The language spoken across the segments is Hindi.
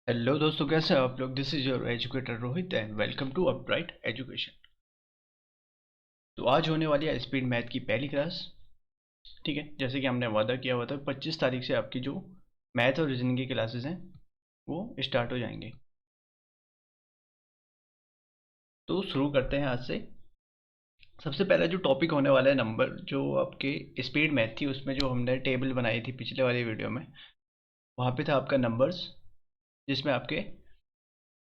हेलो दोस्तों, कैसे हैं आप लोग। This is your educator Rohit and welcome to Upbright education. तो आज होने वाली है स्पीड मैथ की पहली क्लास। ठीक है, जैसे कि हमने वादा किया हुआ था 25 तारीख से आपकी जो मैथ और रीजनिंग की क्लासेस हैं वो स्टार्ट हो जाएंगे। तो शुरू करते हैं आज से। सबसे पहला जो टॉपिक होने वाला है नंबर, जो आपके स्पीड मैथ थी उसमें जो हमने टेबल बनाई थी पिछले वाली वीडियो में, वहाँ पे था आपका नंबर्स, जिसमें आपके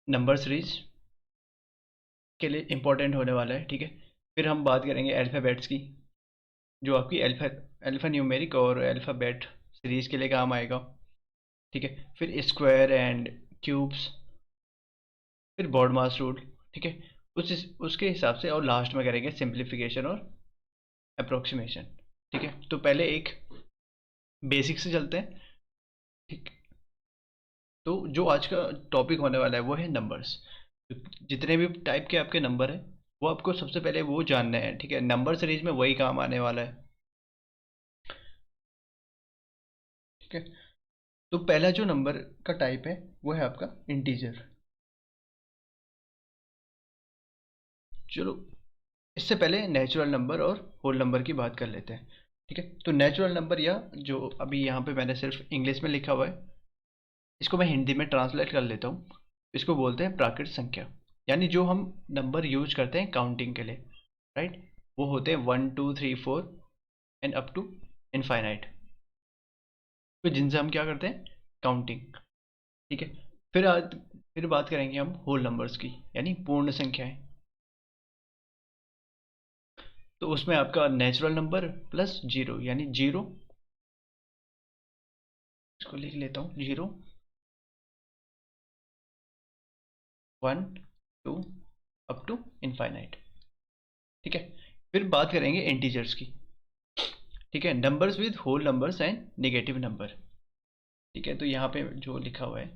नंबर सीरीज के लिए इम्पोर्टेंट होने वाला है। ठीक है, फिर हम बात करेंगे अल्फ़ाबेट्स की, जो आपकी अल्फ़ा न्यूमेरिक और अल्फ़ाबेट सीरीज़ के लिए काम आएगा। ठीक है, फिर स्क्वायर एंड क्यूब्स, फिर बॉड मास रूल। ठीक है, उसके हिसाब से, और लास्ट में करेंगे सिंप्लीफिकेशन और अप्रोक्सीमेशन। ठीक है, तो पहले एक बेसिक से चलते हैं। ठीक, तो जो आज का टॉपिक होने वाला है वो है नंबर्स। जितने भी टाइप के आपके नंबर हैं वो आपको सबसे पहले वो जानना है। ठीक है, नंबर सीरीज में वही काम आने वाला है। ठीक है, तो पहला जो नंबर का टाइप है वो है आपका इंटीजर। चलो, इससे पहले नेचुरल नंबर और होल नंबर की बात कर लेते हैं। ठीक है, तो नेचुरल नंबर, या जो अभी यहाँ पे मैंने सिर्फ इंग्लिश में लिखा हुआ है, इसको मैं हिंदी में ट्रांसलेट कर लेता हूँ। इसको बोलते हैं प्राकृत संख्या, यानी जो हम नंबर यूज करते हैं काउंटिंग के लिए। राइट, वो होते हैं 1 2 3 4 एंड अप टू इनफाइनाइट, तो जिनसे हम क्या करते हैं, काउंटिंग। ठीक है, फिर बात करेंगे हम होल नंबर्स की, यानी पूर्ण संख्याएं। तो उसमें आपका नेचुरल नंबर प्लस जीरो, यानी जीरो, इसको लिख लेता हूँ, 0 1 2 अप टू इनफाइनाइट। ठीक है, फिर बात करेंगे इंटीजर्स की। ठीक है, numbers with whole numbers and negative number. ठीक है, तो यहाँ पे जो लिखा हुआ है,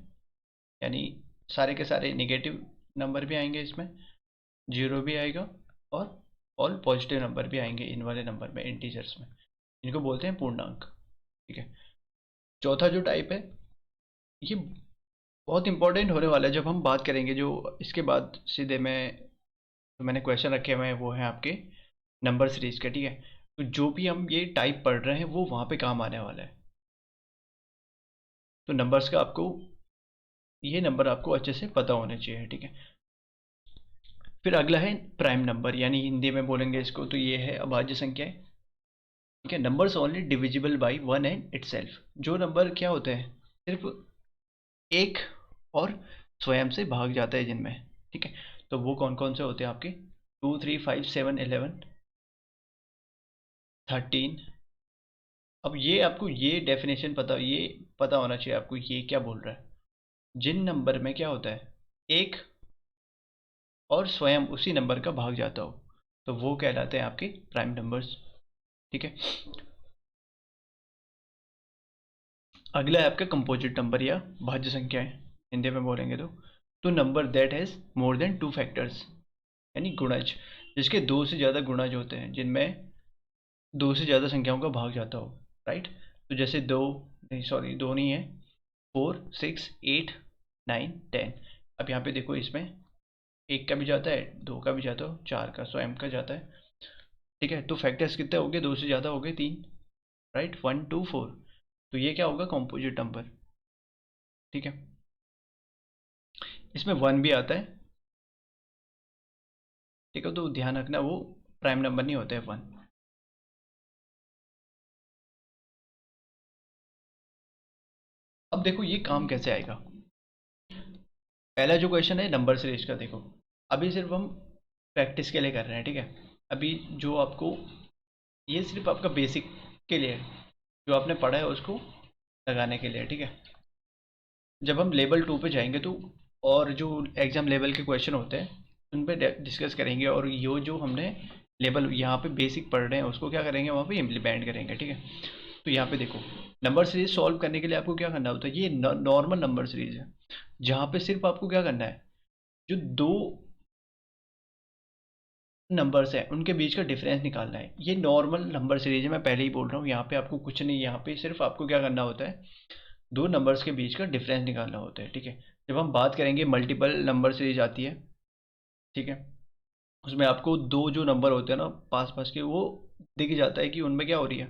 यानी सारे के सारे नेगेटिव नंबर भी आएंगे इसमें, जीरो भी आएगा, और ऑल पॉजिटिव नंबर भी आएंगे इन वाले नंबर में, इंटीजर्स में। इनको बोलते हैं पूर्णांक। ठीक है, चौथा जो टाइप है, ये बहुत इंपॉर्टेंट होने वाला है जब हम बात करेंगे। जो इसके बाद सीधे में जो मैंने क्वेश्चन रखे हुए हैं वो हैं आपके नंबर सीरीज के। ठीक है, तो जो भी हम ये टाइप पढ़ रहे हैं वो वहाँ पे काम आने वाला है। तो नंबर्स का आपको, ये नंबर आपको अच्छे से पता होने चाहिए। ठीक है, फिर अगला है प्राइम नंबर, यानी हिंदी में बोलेंगे इसको तो ये है अभाज्य संख्याएं। ठीक है, numbers only divisible by one and itself. जो नंबर क्या होते हैं, सिर्फ एक और स्वयं से भाग जाता है जिनमें। ठीक है, तो वो कौन कौन से होते हैं आपके, 2 3 5 7 11 13। अब ये आपको ये डेफिनेशन पता, ये पता होना चाहिए आपको ये क्या बोल रहा है। जिन नंबर में क्या होता है, एक और स्वयं उसी नंबर का भाग जाता हो, तो वो कहलाते हैं आपके प्राइम नंबर्स। ठीक है, अगला है आपका कंपोजिट नंबर या भाज्य संख्याएं, हिंदी में बोलेंगे तो number that has more than two factors, यानी गुणज, जिसके दो से ज़्यादा गुणज होते हैं, जिनमें दो से ज़्यादा संख्याओं का भाग जाता हो। राइट, तो जैसे दो, नहीं सॉरी, दो नहीं है, 4 6 8 9 10। अब यहाँ पे देखो, इसमें एक का भी जाता है, दो का भी जाता हो, चार का स्वयं का जाता है। ठीक है, तो फैक्टर्स कितने हो गए, दो से ज़्यादा हो गए, तीन। राइट, 1 2 4, तो ये क्या होगा, कॉम्पोजिट नंबर। ठीक है, इसमें वन भी आता है। ठीक है, तो ध्यान रखना वो प्राइम नंबर नहीं होता है वन। अब देखो ये काम कैसे आएगा। पहला जो क्वेश्चन है नंबर सीरीज का, देखो अभी सिर्फ हम प्रैक्टिस के लिए कर रहे हैं। ठीक है, अभी जो आपको, ये सिर्फ आपका बेसिक के लिए है, जो आपने पढ़ा है उसको लगाने के लिए। ठीक है, जब हम लेवल 2 पे जाएंगे तो और जो एग्जाम लेवल के क्वेश्चन होते हैं उन पे डिस्कस करेंगे, और ये जो हमने लेवल यहाँ पे बेसिक पढ़ रहे हैं उसको क्या करेंगे, वहाँ पे इम्प्लीमेंट करेंगे। ठीक है, तो यहाँ पे देखो, नंबर सीरीज सॉल्व करने के लिए आपको क्या करना होता है, ये नॉर्मल नंबर सीरीज है, जहाँ पे सिर्फ आपको क्या करना है, जो दो नंबर्स हैं उनके बीच का डिफरेंस निकालना है। ये नॉर्मल नंबर सीरीज है, मैं पहले ही बोल रहा हूँ, यहाँ पे आपको कुछ नहीं, यहाँ पे सिर्फ आपको क्या करना होता है, दो नंबर्स के बीच का डिफरेंस निकालना होता है। ठीक है, जब हम बात करेंगे मल्टीपल नंबर सीरीज आती है, ठीक है, उसमें आपको दो जो नंबर होते हैं ना पास पास के, वो दिख जाता है कि उनमें क्या हो रही है,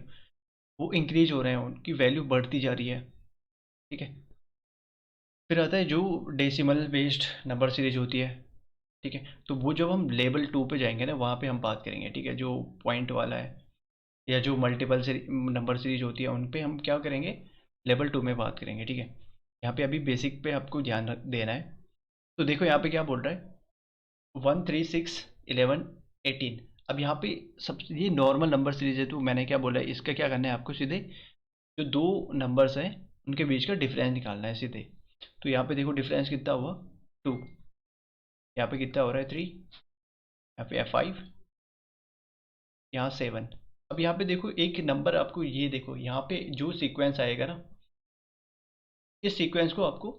वो इंक्रीज हो रहे हैं, उनकी वैल्यू बढ़ती जा रही है, ठीक है। फिर आता है जो डेसिमल बेस्ड नंबर सीरीज होती है, ठीक है, तो वो जब हम लेवल 2 पे जाएंगे ना, वहाँ पे हम बात करेंगे, ठीक है, जो पॉइंट वाला है या जो मल्टीपल नंबर सीरीज होती है उन पे हम क्या करेंगे, लेवल 2 में बात करेंगे, ठीक है। यहाँ पे अभी बेसिक पे आपको ध्यान देना है। तो देखो यहाँ पे क्या बोल रहा है, 1 3 6 11 18। अब यहाँ पे सब ये नॉर्मल नंबर सीरीज है, तो मैंने क्या बोला है, इसका क्या करना है आपको, सीधे जो दो नंबर्स हैं उनके बीच का डिफरेंस निकालना है सीधे। तो यहाँ पे देखो डिफरेंस कितना हुआ, 2। यहाँ पे कितना हो रहा है, 3। यहाँ पे 5। यहाँ 7। अब यहाँ पे देखो एक नंबर आपको, ये देखो यहाँ पे जो सीक्वेंस आएगा ना, इस सीक्वेंस को आपको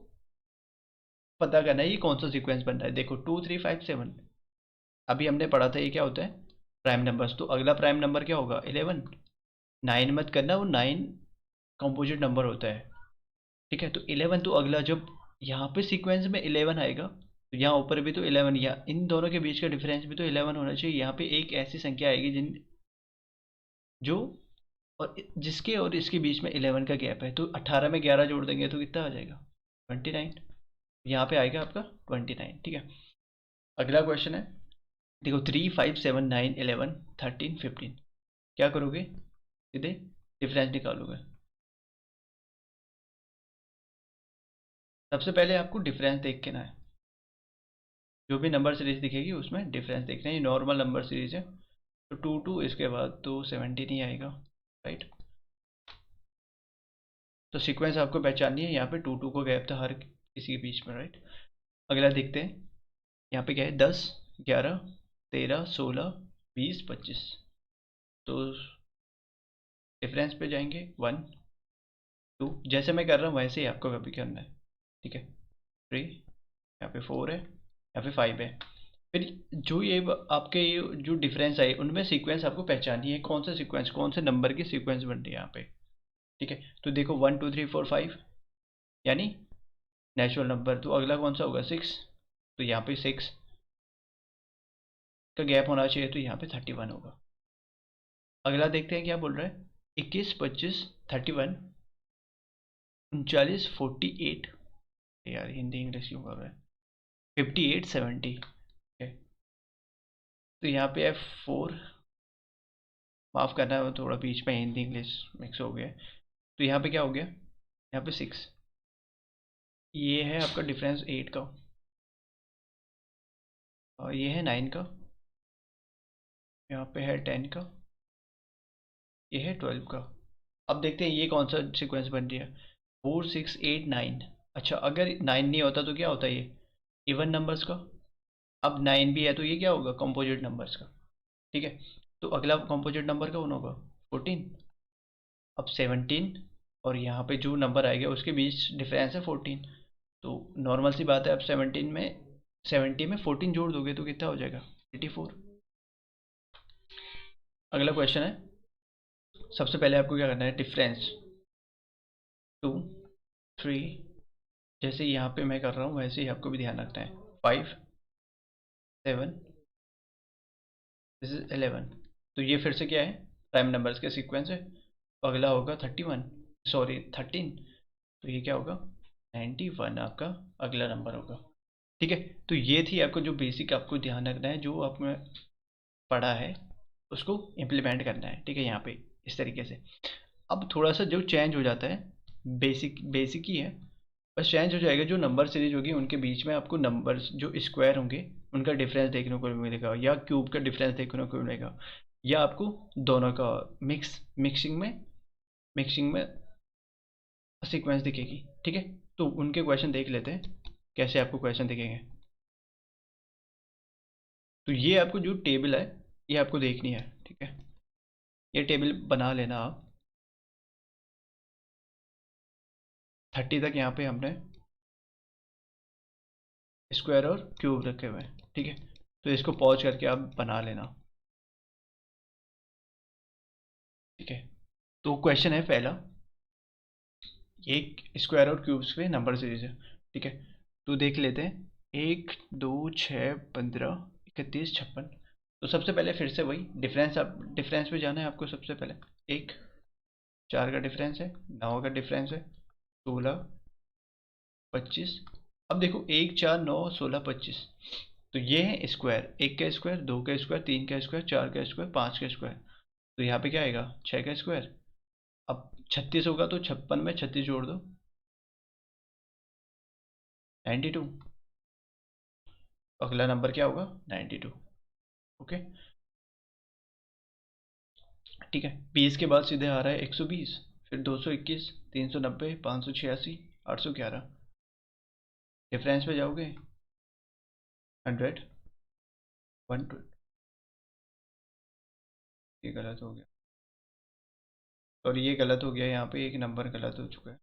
पता करना है, ये कौन सा सीक्वेंस बन रहा है। देखो 2 3 5 7, अभी हमने पढ़ा था ये क्या होता है, प्राइम नंबर्स। तो अगला प्राइम नंबर क्या होगा, 11। 9 मत करना, वो 9 कंपोजिट नंबर होता है, ठीक है। तो 11, तो अगला जब यहाँ पे सीक्वेंस में 11 आएगा, तो यहाँ ऊपर भी तो 11, या इन दोनों के बीच का डिफरेंस भी तो 11 होना चाहिए। यहाँ पे एक ऐसी संख्या आएगी जिन जो और जिसके और इसके बीच में 11 का गैप है। तो 18 में 11 जोड़ देंगे तो कितना आ जाएगा, 29। यहाँ पे आएगा आपका 29, ठीक है। अगला क्वेश्चन है, देखो 3 5 7 9 11 13 15, क्या करोगे, सीधे डिफरेंस निकालोगे। सबसे पहले आपको डिफरेंस देख के ना है, जो भी नंबर सीरीज दिखेगी उसमें डिफरेंस देखना है। ये नॉर्मल नंबर सीरीज है, तो 2 इसके बाद तो 17 ही आएगा, राइट। तो सीक्वेंस आपको पहचाननी है, यहाँ पे 2 को गैप था हर किसी के बीच में, राइट। अगला देखते हैं, यहाँ पे क्या है, 10 11 13 16 20 25। तो डिफरेंस पे जाएंगे, 1 2, जैसे मैं कर रहा हूँ वैसे ही आपको कभी करना है, ठीक है। 3, यहाँ पे 4 है, यहाँ पे 5 है। फिर जो ये आपके ये जो डिफरेंस आए उनमें सीक्वेंस आपको पहचाननी है, कौन सा सीक्वेंस, कौन से नंबर की सीक्वेंस बन रही है यहाँ पे, ठीक है। तो देखो 1 2 3 4 5, यानी नेचुरल नंबर। तो अगला कौन सा होगा, 6। तो यहाँ पे 6 का गैप होना चाहिए, तो यहाँ पे 31 होगा। अगला देखते हैं क्या बोल रहा है, 21 25 31 39 48। यार हिंदी इंग्लिश क्यों कर रहा है, 58 70, है। तो यहाँ पे है 4, माफ़ करना है थोड़ा बीच में हिंदी इंग्लिश मिक्स हो गया। तो यहाँ पे क्या हो गया, यहाँ पे 6। ये है आपका डिफरेंस 8 का, और ये है 9 का, यहाँ पे है 10 का, ये है 12 का। अब देखते हैं ये कौन सा सीक्वेंस बन रही है, 4 6 8 9। अच्छा, अगर 9 नहीं होता तो क्या होता है, ये इवन नंबर्स का। अब 9 भी है तो ये क्या होगा, कंपोजिट नंबर्स का, ठीक है। तो अगला कंपोजिट नंबर कौन होगा, 14। अब 17 और यहाँ पे जो नंबर आएगा उसके बीच डिफरेंस है 14। तो नॉर्मल सी बात है, अब 70 में 14 जोड़ दोगे तो कितना हो जाएगा, 84। अगला क्वेश्चन है, सबसे पहले आपको क्या करना है, डिफरेंस 2 3, जैसे यहाँ पे मैं कर रहा हूँ वैसे ही आपको भी ध्यान रखना है, 5 7, दिस इज 11। तो ये फिर से क्या है, प्राइम नंबर्स के सीक्वेंस है। तो अगला होगा 31, सॉरी 13। तो ये क्या होगा, 91 आपका अगला नंबर होगा, ठीक है। तो ये थी आपको जो बेसिक आपको ध्यान रखना है, जो आपने पढ़ा है उसको इम्प्लीमेंट करना है, ठीक है, यहाँ पे इस तरीके से। अब थोड़ा सा जो चेंज हो जाता है, बेसिक बेसिक ही है, बस चेंज हो जाएगा। जो नंबर सीरीज होगी उनके बीच में आपको नंबर्स जो स्क्वायर होंगे उनका डिफरेंस देखने को मिलेगा, या क्यूब का डिफरेंस देखने को मिलेगा, या आपको दोनों का मिक्सिंग में सीक्वेंस दिखेगी, ठीक है। तो उनके क्वेश्चन देख लेते हैं, कैसे आपको क्वेश्चन दिखेंगे। तो ये आपको जो टेबल है ये आपको देखनी है, ठीक है। ये टेबल बना लेना आप। 30 तक यहाँ पे हमने स्क्वायर और क्यूब रखे हुए हैं, ठीक है। तो इसको पॉज करके आप बना लेना, ठीक है। तो क्वेश्चन है पहला, एक स्क्वायर और क्यूब्स पे नंबर सीरीज है, ठीक है। तो देख लेते हैं, 1 2 6 15 31 56। तो सबसे पहले फिर से वही डिफरेंस, आप डिफरेंस पे जाना है आपको सबसे पहले। 1 4 का डिफरेंस है, 9 का डिफरेंस है, 16 25। अब देखो 1 4 9 16 25, तो ये है स्क्वायर, 1 का स्क्वायर, 2 का स्क्वायर, 3 का स्क्वायर, 4 का स्क्वायर, 5 का स्क्वायर। तो यहाँ पे क्या आएगा, 6 का स्क्वायर। अब 36 होगा तो 56 में 36 जोड़ दो, 92। अगला नंबर क्या होगा, 92। ओके, ठीक है। 20 के बाद सीधे आ रहा है 120, फिर 221, 390, 586, 811। डिफरेंस पे जाओगे, 100, 120। ये गलत हो गया, और ये गलत हो गया, यहाँ पे एक नंबर गलत हो चुका है।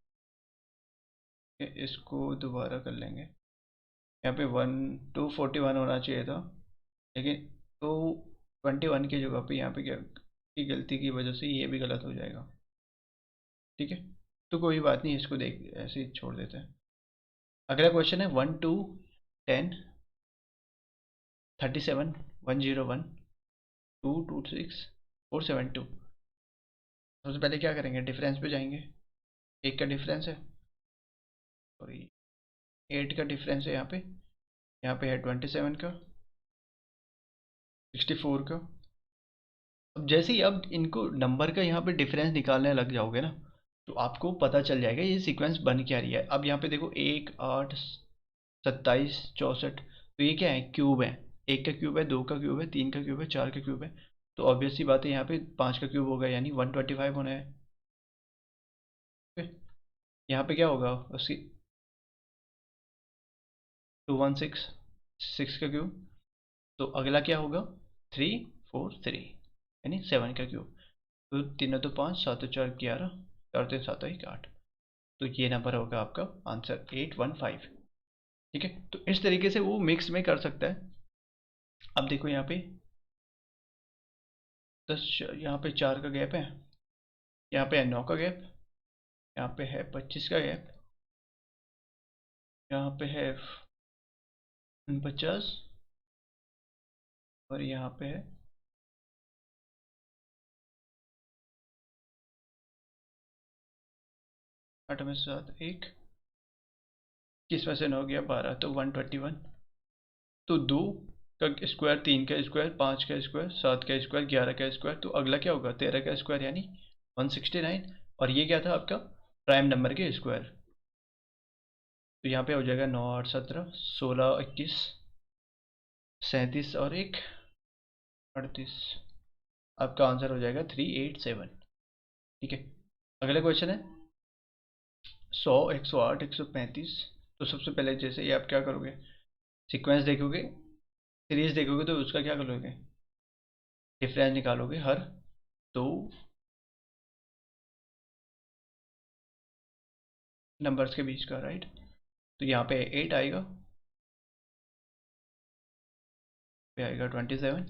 इसको दोबारा कर लेंगे। यहाँ पे 241 होना चाहिए था, लेकिन 221 की जगह पे यहाँ पे क्या की गलती की वजह से ये भी गलत हो जाएगा। ठीक है, तो कोई बात नहीं, इसको देख ऐसे ही छोड़ देते हैं। अगला क्वेश्चन है 1 2 10 37 101 226 472। सबसे पहले क्या करेंगे, डिफरेंस पे जाएंगे। 1 का डिफरेंस है, सॉरी 8 का डिफरेंस है यहाँ पे है 27 का, 64 का। अब जैसे ही अब इनको नंबर का यहाँ पे डिफरेंस निकालने लग जाओगे ना, तो आपको पता चल जाएगा ये सीक्वेंस बन क्या रही है। अब यहाँ पे देखो 1 8 27 64, तो ये क्या है, क्यूब है। 1 का क्यूब है, 2 का क्यूब है, 3 का क्यूब है, 4 का क्यूब है। तो ऑब्वियस सी बात है, यहाँ पे 5 का क्यूब होगा, यानी 125 होना है। ओके, यहाँ पे क्या होगा उसकी, 216, 6 का क्यूब। तो अगला क्या होगा, 3 4 3, यानी 7 का क्यूब। तो 3 2 5, 7 2 4 11, 4 3 7 1 8। तो ये नंबर होगा आपका आंसर, 815। ठीक है, तो इस तरीके से वो मिक्स में कर सकता है। अब देखो यहाँ पे 10, यहाँ पे 4 का गैप है, यहाँ पे है 9 का गैप, यहाँ पे है 25 का गैप, यहाँ पे है 49, और यहाँ पे है 8 में से 7 1, 21 में से 9 गया 12, तो 121। तो 2 का स्क्वायर, 3 का स्क्वायर, 5 का स्क्वायर, 7 का स्क्वायर, 11 का स्क्वायर। तो अगला क्या होगा, 13 का स्क्वायर, यानी 169। और ये क्या था आपका, प्राइम नंबर के स्क्वायर। तो यहाँ पे हो जाएगा 9 8 17, 16 21, 37 और 1 38। आपका आंसर हो जाएगा 387। ठीक है, अगला क्वेश्चन है 100 108 135। तो सबसे पहले जैसे ही आप क्या करोगे, सीक्वेंस देखोगे, सीरीज देखोगे, तो उसका क्या करोगे, डिफरेंस निकालोगे हर दो नंबर्स के बीच का, राइट। तो यहाँ पे 8 आएगा, पे आएगा 27,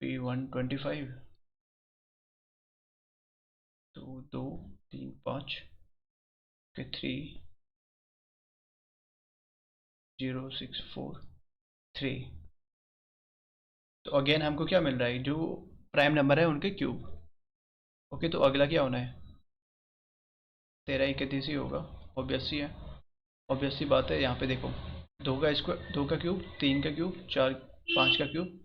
पे 125, तो 2 3 5 के 3 0 6 4 3। तो अगेन हमको क्या मिल रहा है, जो प्राइम नंबर है उनके क्यूब। ओके, तो अगला क्या होना है, 13 31 ही होगा, ऑब्वियस ही है, ऑब्वियस सी बात है। यहाँ पे देखो, 2 का स्क्वायर, 2 का क्यूब, 3 का क्यूब, 5 का क्यूब,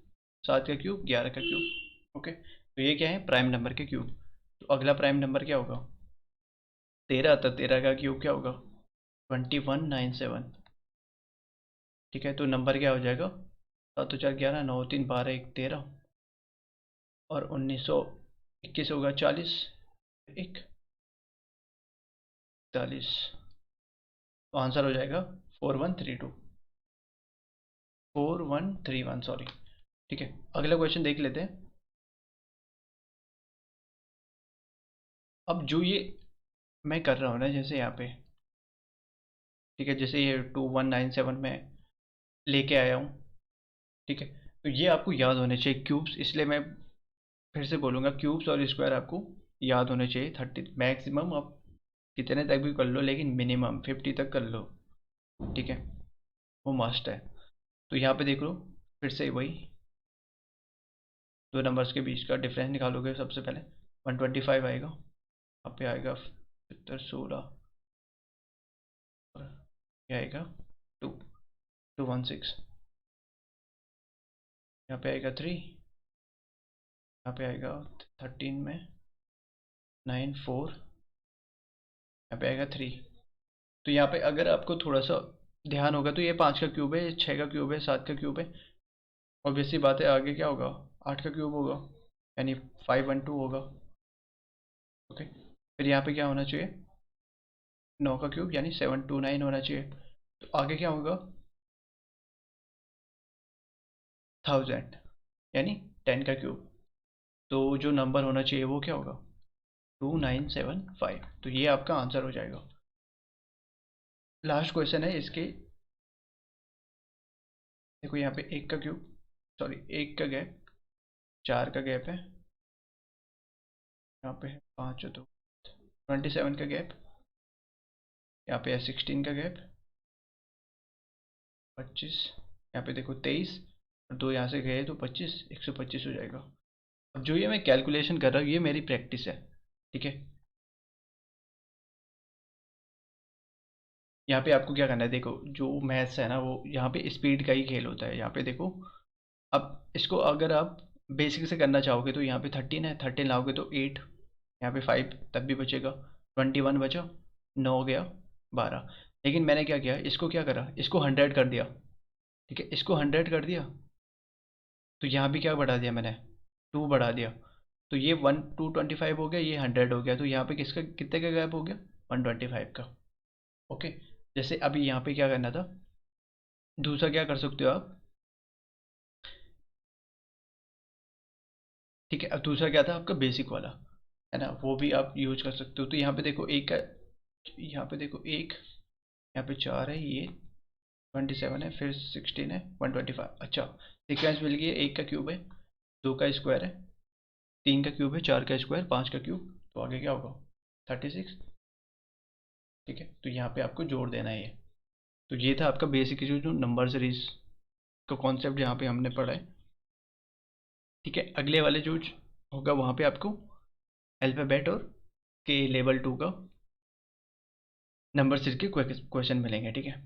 7 का क्यूब, 11 का क्यूब। ओके, तो ये क्या है, प्राइम नंबर के क्यूब। तो अगला प्राइम नंबर क्या होगा, 13, तो 13 का क्यूब क्या होगा, 2197। ठीक है, तो नंबर क्या हो जाएगा, 7 2 4 11, 9 3 12 1 13, और 1921 होगा 40, 41। तो आंसर हो जाएगा 4132, 4131, सॉरी। ठीक है, अगला क्वेश्चन देख लेते हैं। अब जो ये मैं कर रहा हूँ ना, जैसे यहाँ पे, ठीक है, जैसे ये 2197 में लेके आया हूँ। ठीक है, तो ये आपको याद होने चाहिए क्यूब्स, इसलिए मैं फिर से बोलूँगा, क्यूब्स और स्क्वायर आपको याद होने चाहिए। 30 मैक्सिमम आप कितने तक भी कर लो, लेकिन मिनिमम 50 तक कर लो, ठीक है, वो मस्ट है। तो यहाँ पे देख लो, फिर से वही दो नंबर्स के बीच का डिफरेंस निकालोगे। सबसे पहले 125 आएगा, यहाँ पे आएगा 75, 16, और ये आएगा 216, यहाँ पे आएगा 3, यहाँ पे आएगा 13 में 9, 4, यहाँ पे आएगा 3। तो यहाँ पे अगर आपको थोड़ा सा ध्यान होगा तो ये 5 का क्यूब है, 6 का क्यूब है, 7 का क्यूब है। ऑब्वियसली बात है, आगे क्या होगा, 8 का क्यूब होगा, यानी 512 होगा। ओके, फिर यहाँ पे क्या होना चाहिए, 9 का क्यूब यानी 729 होना चाहिए। तो आगे क्या होगा, 1000 यानी 10 का क्यूब। तो जो नंबर होना चाहिए वो क्या होगा, 2975। तो ये आपका आंसर हो जाएगा। लास्ट क्वेश्चन है इसके, देखो यहाँ पे एक का क्यूब, सॉरी एक का गैप, 4 का गैप है, यहाँ पे है 5 और 2, 27 का गैप, यहाँ पे है 16 का गैप, 25, यहाँ पे देखो 23, और 2 यहाँ से गए तो 25, 125 हो जाएगा। अब जो ये मैं कैलकुलेशन कर रहा हूँ ये मेरी प्रैक्टिस है, ठीक है। यहाँ पे आपको क्या करना है, देखो जो मैथ्स है ना वो यहाँ पे स्पीड का ही खेल होता है। यहाँ पे देखो, अब इसको अगर आप बेसिक से करना चाहोगे तो यहाँ पे 13 है, 13 लाओगे तो 8, यहाँ पे 5 तब भी बचेगा, 21 बचा, 9 गया, 12। लेकिन मैंने क्या किया, इसको क्या करा, इसको 100 कर दिया, ठीक है, इसको 100 कर दिया। तो यहाँ भी क्या बढ़ा दिया मैंने, 2 बढ़ा दिया। तो ये 225 हो गया, ये 100 हो गया। तो यहाँ पे किसका कितने का गैप हो गया, 125 का। ओके, जैसे अभी यहाँ पे क्या करना था, दूसरा क्या कर सकते हो आप, ठीक है। अब दूसरा क्या था आपका बेसिक वाला, है ना, वो भी आप यूज कर सकते हो। तो यहाँ पे देखो एक का, यहाँ पे देखो एक, यहाँ पे 4 है, ये 27 है, फिर 16 है, 125। अच्छा, सीक्वेंस मिल गई, एक का क्यूब है, 2 का स्क्वायर है, 3 का क्यूब है, 4 का स्क्वायर, 5 का क्यूब, तो आगे क्या होगा, 36, ठीक है। तो यहाँ पे आपको जोड़ देना है ये। तो ये था आपका बेसिक जो नंबर सीरीज का कॉन्सेप्ट यहाँ पे हमने पढ़ा है, ठीक है। अगले वाले जो होगा वहाँ पे आपको अल्फ़ाबेट और के लेवल 2 का नंबर सीरीज के क्वेश्चन मिलेंगे, ठीक है।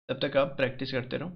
तब तक आप प्रैक्टिस करते रहो।